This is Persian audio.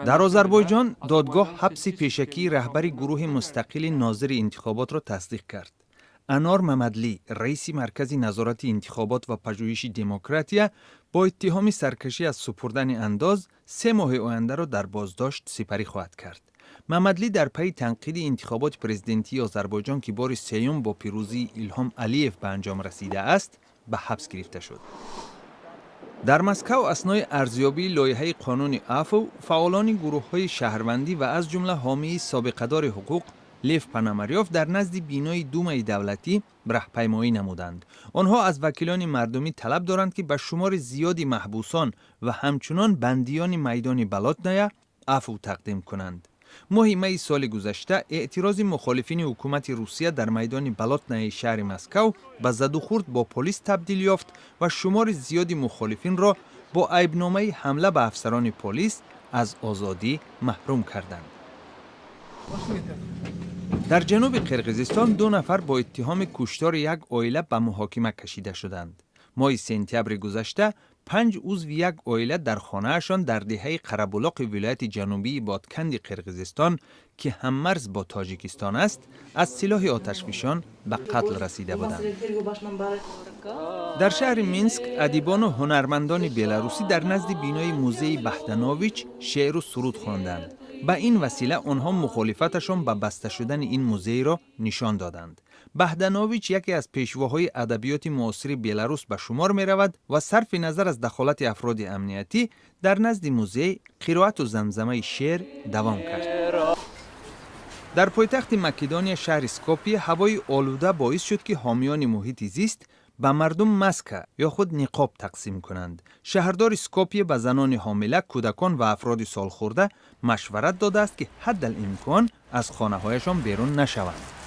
در آذربایجان دادگاه حبس پیشکی رهبر گروه مستقل ناظر انتخابات را تصدیق کرد. انار ممدلی، رئیس مرکز نظارت انتخابات و پژوهش دموکراتیا، با اتهام سرکشی از سپردن انداز 3 ماه آینده را در بازداشت سپری خواهد کرد. ممدلی در پی تنقیب انتخابات پرزیدنتی آذربایجان که بار سیوم با پیروزی ایلهام علیف به انجام رسیده است، به حبس گرفته شد. در مسکو اثنای ارزیابی لایحه قانون عفو، فعالان گروه‌های شهروندی و از جمله حامی سابقه‌دار حقوق لیف پاناماریوف در نزد بینای دومای دولتی راهپیمایی نمودند. آنها از وکیلان مردمی طلب دارند که به شمار زیادی محبوسان و همچنان بندیان میدان بلاتنایا عفو تقدیم کنند. ماه می سال گذشته اعتراض مخالفین حکومت روسیه در میدان بلاتنای شهر مسکو به زد و خورد با پلیس تبدیل یافت و شمار زیادی مخالفین را با عیبنامه حمله به افسران پلیس از آزادی محروم کردند. در جنوب قرقیزستان 2 نفر با اتهام کشتار یک عائله به محاکمه کشیده شدند. ماه سپتامبر گذشته 5 عضو یک عائله در خانه‌شان در دهه قره‌بلاق ولایت جنوبی بادکند قرقیزستان که هم مرز با تاجیکستان است، از سلاح آتشفشان به قتل رسیده بودند. در شهر مینسک ادیبان و هنرمندان بلاروسی در نزد بینای موزه بهدنویچ شعر و سرود خواندند. به این وسیله آنها مخالفتشان به بسته شدن این موزه را نشان دادند. بهدنویچ یکی از پیشواهای ادبیات معاصر بلاروس به شمار می رود و صرف نظر از دخالت افراد امنیتی در نزد موزه قرائت و زمزمه شعر دوام کرد. در پایتخت مکدونیا شهر اسکوپیه هوای آلوده باعث شد که حامیان محیط زیست به مردم ماسک یا خود نقاب تقسیم کنند. شهردار اسکوپیه به زنان حامله، کودکان و افراد سالخورده مشورت داده است که حد الامکان از خانه‌هایشان بیرون نشوند.